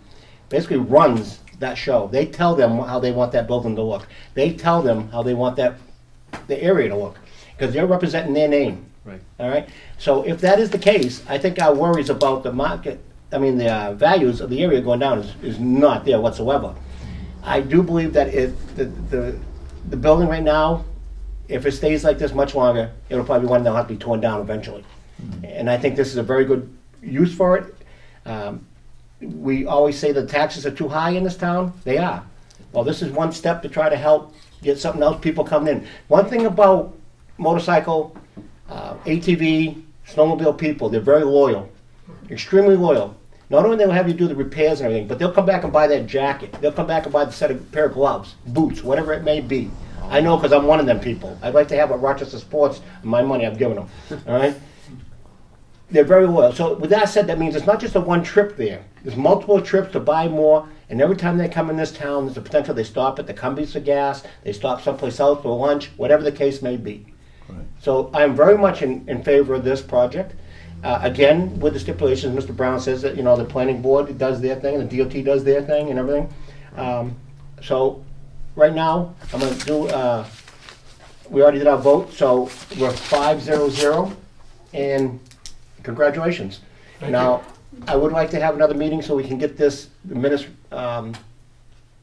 basically runs that show. They tell them how they want that building to look. They tell them how they want the area to look, because they're representing their name. Right. All right. So if that is the case, I think our worries about the market, the values of the area going down is not there whatsoever. I do believe that the building right now, if it stays like this much longer, it'll probably be one that'll have to be torn down eventually. Mm-hmm. And I think this is a very good use for it. We always say the taxes are too high in this town. They are. Well, this is one step to try to help get something else, people coming in. One thing about motorcycle, ATV, snowmobile people, they're very loyal, extremely loyal. Not only they'll have you do the repairs and everything, but they'll come back and buy that jacket. They'll come back and buy the pair of gloves, boots, whatever it may be. I know, because I'm one of them people. I'd like to have what Rochester Sports, my money I've given them, all right? They're very loyal. So with that said, that means it's not just a one trip there. There's multiple trips to buy more, and every time they come in this town, there's a potential they stop at the Cumbies for gas, they stop someplace else for lunch, whatever the case may be. Right. So I'm very much in favor of this project. Again, with the stipulations, Mr. Brown says that, the planning board does their thing, and the DOT does their thing and everything. So right now, I'm going to do, we already did our vote, so we're 5-0-0, and congratulations. Thank Now, I would like to have another meeting so we can get this minutes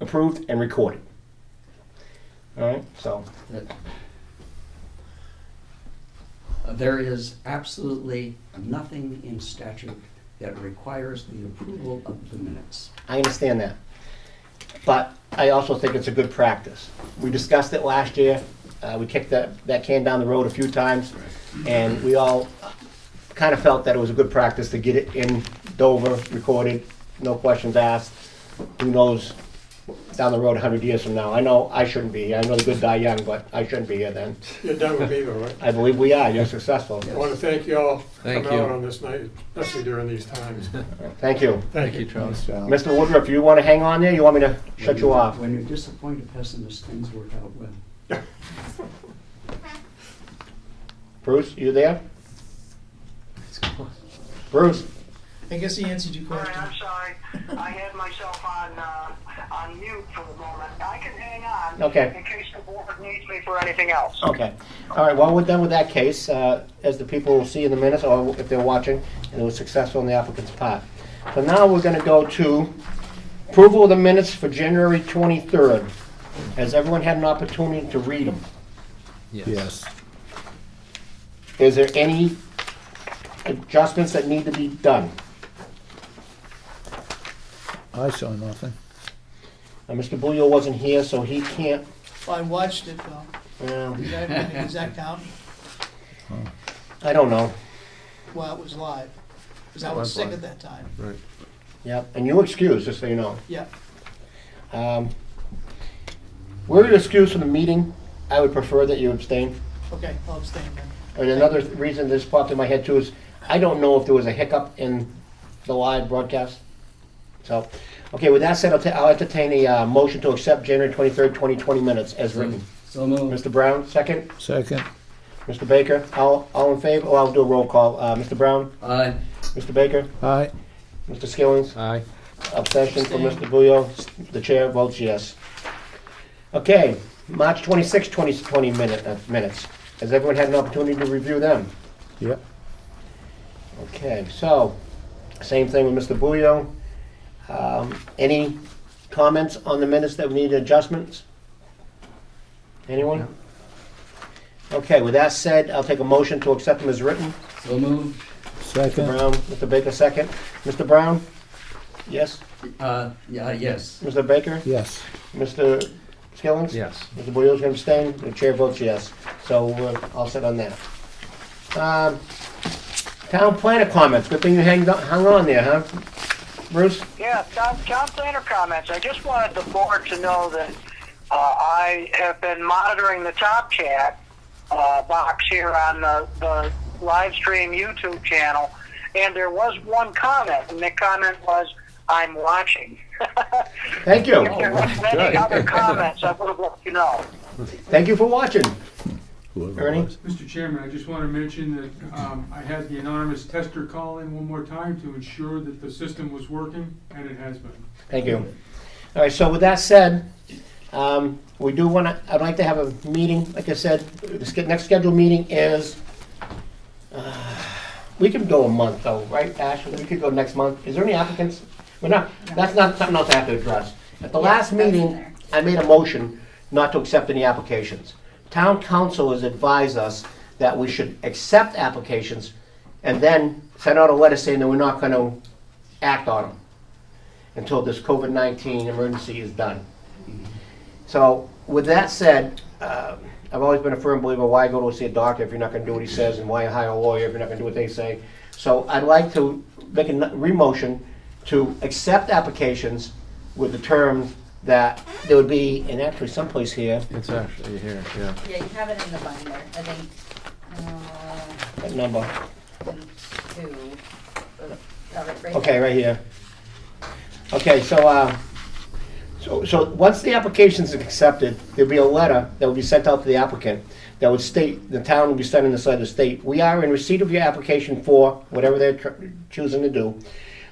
approved and recorded. All right, so, that there is absolutely nothing in statute that requires the approval of the minutes. I understand that. But I also think it's a good practice. We discussed it last year. We kicked that can down the road a few times. And we all kind of felt that it was a good practice to get it in Dover, recorded, no questions asked. Who knows down the road 100 years from now? I know I shouldn't be here. I know the good die young, but I shouldn't be here then. You're done with me though, right? I believe we are. You're successful. I want to thank you all for Thank coming you. out on this night, especially during these times. Thank you. Thank Thank you, you. Charles. Mr. Woodruff, you want to hang on there? You want me to shut you off? When you're disappointed pessimist, things work out well. Bruce, you there? Bruce? I guess he answered your All right, question. I'm sorry. I had myself on mute for the moment. I can hang on. Okay. In case the board needs me for anything else. Okay. All right, well, we're done with that case, as the people will see in the minutes, or if they're watching, and it was successful on the applicant's part. So now we're gonna go to approval of the minutes for January 23rd. Has everyone had an opportunity to read them? Yes. Is there any adjustments that need to be done? I saw nothing. Mr. Bullion wasn't here, so he can't, Well, I watched it, though. Does that count? I don't know. Well, it was live, because I was sick at that time. Right. Yep, and you excused, just so you know. Yeah. Were you excused from the meeting? I would prefer that you abstain. Okay, I'll abstain then. And another reason this popped in my head too is, I don't know if there was a hiccup in the live broadcast. So, okay, with that said, I'll entertain a motion to accept January 23rd, 2020 minutes as written. So moved. Mr. Brown, second. Second, Mr. Baker, all in favor? Oh, I'll do a roll call. Mr. Brown, Aye. Mr. Baker, aye. Mr. Skillings, Aye. abstention from Abstain. Mr. Bullion. The chair votes yes. Okay, March 26th, 2020 minutes. Has everyone had an opportunity to review them? Yep. Okay, so, same thing with Mr. Bullion. Any comments on the minutes that need adjustments? Anyone? Okay, with that said, I'll take a motion to accept them as written. So moved. Mr. Second, Brown, Mr. Baker, second. Mr. Brown? Yes? Yeah, yes. Mr. Baker? yes. Mr. Skillings? Yes. Mr. Boyle's gonna abstain, the chair votes yes. So we're all set on that. Town planner comments, good thing you hung on there, huh? Bruce? Yeah, Tom Planner comments. I just wanted the board to know that I have been monitoring the top chat box here on the live stream YouTube channel, and there was one comment, and the comment was, "I'm watching." Thank you. If there was any other comments, I would have let you know. Thank you for watching. Whoever Ernie? it was. Mr. Chairman, I just want to mention that I had the anonymous tester call in one more time to ensure that the system was working, and it has been. Thank you. All right, so with that said, we do want to, I'd like to have a meeting, like I said, the next scheduled meeting is, we can go a month though, right, Ashley? We could go next month. Is there any applicants? We're not, that's not something else I have to address. At the last that's in meeting, there. I made a motion not to accept any applications. Town council has advised us that we should accept applications and then send out a letter saying that we're not going to act on them until this COVID-19 emergency is done. So with that said, I've always been a firm believer, why go to see a doctor if you're not going to do what he says, and why hire a lawyer if you're not going to do what they say. So I'd like to make a re-motion to accept applications with the terms that there would be, and actually someplace here, It's actually here, yeah. Yeah, you have it in the binder, I think, that number. 2. Right Okay, right here. Okay, so once the application is accepted, there'll be a letter that will be sent out to the applicant that would state, the town will be sending this letter to state, we are in receipt of your application for whatever they're choosing to do,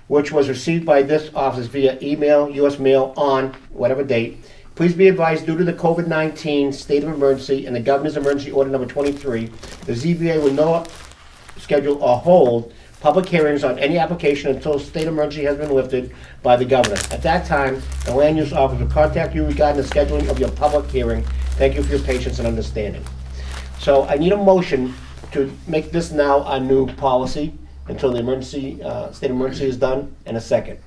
which was received by this office via email, US mail on whatever date. Please be advised, due to the COVID-19 state of emergency and the governor's emergency order number 23, the ZBA will not schedule or hold public hearings on any application until state emergency has been lifted by the governor. At that time, the land use officer will contact you regarding the scheduling of your public hearing. Thank you for your patience and understanding. So I need a motion to make this now a new policy until the emergency, state emergency is done, and a second.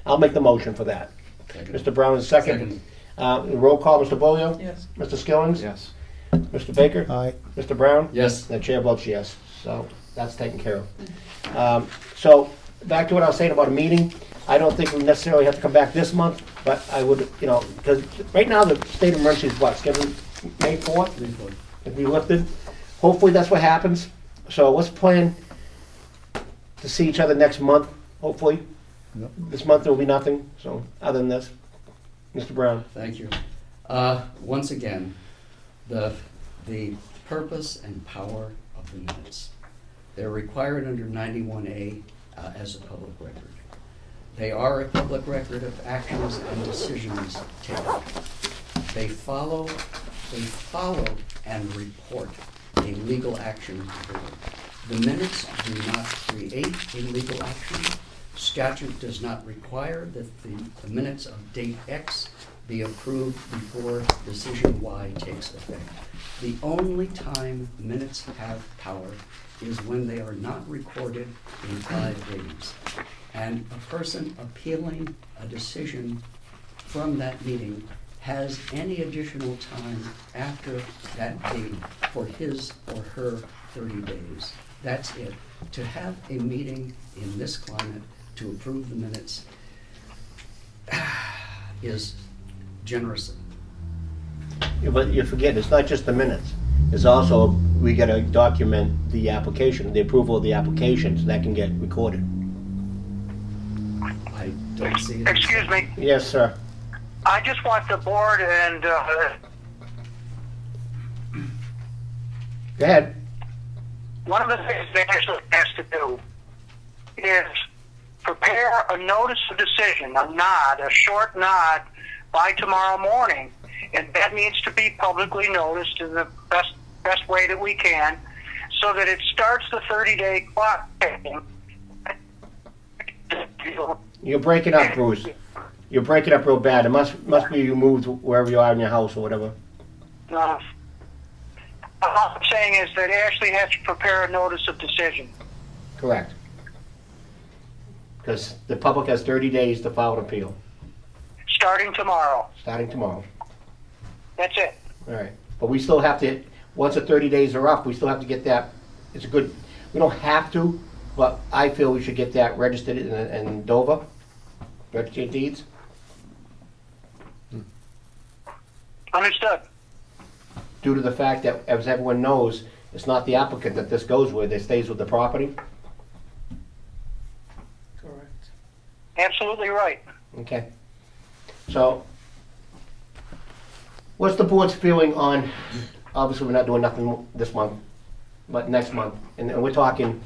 I'll make the motion for that. Second. Mr. Brown is second. Roll call, Mr. Bolio? Yes. Mr. Skillings? Yes. Mr. Baker? Aye. Mr. Brown? Yes. The chair votes yes, so that's taken care of. So, back to what I was saying about a meeting, I don't think we necessarily have to come back this month, but I would, because right now the state of emergency is what, scheduled May 4th? If we lifted, hopefully that's what happens. So let's plan to see each other next month, hopefully. Yep. This month there will be nothing, so, other than this. Mr. Brown? Thank you. Once again, the purpose and power of the minutes. They're required under 91A as a public record. They are a public record of actions and decisions taken. They follow and report a legal action taken. The minutes do not create a legal action. Statute does not require that the minutes of date X be approved before decision Y takes effect. The only time minutes have power is when they are not recorded in 5 days. And a person appealing a decision from that meeting has any additional time after that date for his or her 30 days. That's it. To have a meeting in this climate to approve the minutes is generous. Yeah, but you forget, it's not just the minutes. It's also, we gotta document the application, the approval of the application, so that can get recorded. I don't see it. Excuse me. Yes, sir. I just want the board and Go ahead. one of the things they actually has to do is prepare a notice of decision, a short nod by tomorrow morning. And that needs to be publicly noticed in the best way that we can so that it starts the 30-day clock ticking. You're breaking up, Bruce. You're breaking up real bad. It must be you moved wherever you are in your house or whatever. All I'm saying is that Ashley has to prepare a notice of decision. Correct. Because the public has 30 days to file an appeal, Starting tomorrow. starting tomorrow. That's it. All right. But we still have to, once the 30 days are up, we still have to get that, it's a good, we don't have to, but I feel we should get that registered in Dover, registry of deeds. Understood. Due to the fact that, as everyone knows, it's not the applicant that this goes with, it stays with the property. Correct. Absolutely right. Okay. So, what's the board's feeling on, obviously we're not doing nothing this month, but next month, and we're talking,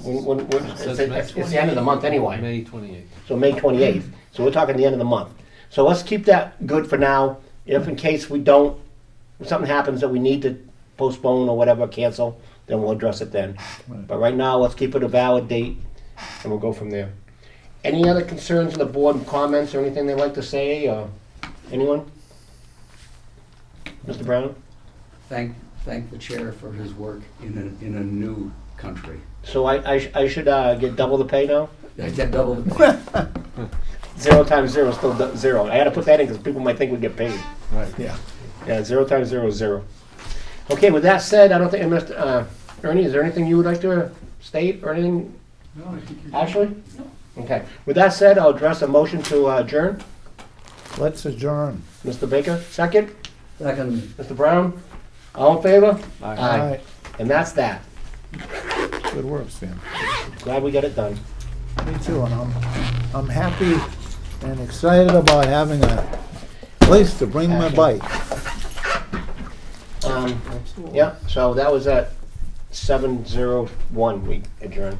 it's the end of the month anyway. May 28th. So May 28th, so we're talking the end of the month. So let's keep that good for now. If in case we don't, if something happens that we need to postpone or whatever, cancel, then we'll address it then. Right. But right now, let's keep it a valid date, and we'll go from there. Any other concerns of the board, comments, or anything they'd like to say, or anyone? Mr. Brown? Thank the chair for his work in a new country. So I should get double the pay now? I get double the pay. 0 times 0 is still 0. I had to put that in because people might think we get paid. Right, yeah. Yeah, 0 times 0 is 0. Okay, with that said, I don't think, Mr. Ernie, is there anything you would like to state or anything? No, I think you're. Ashley? Okay. With that said, I'll address a motion to adjourn. Let's adjourn. Mr. Baker, second. Second. Mr. Brown, all in favor? Aye. And that's that. Good work, Stan. Glad we got it done. Me too, and I'm happy and excited about having a place to bring my bike. Yeah, so that was at 7:01 we adjourned.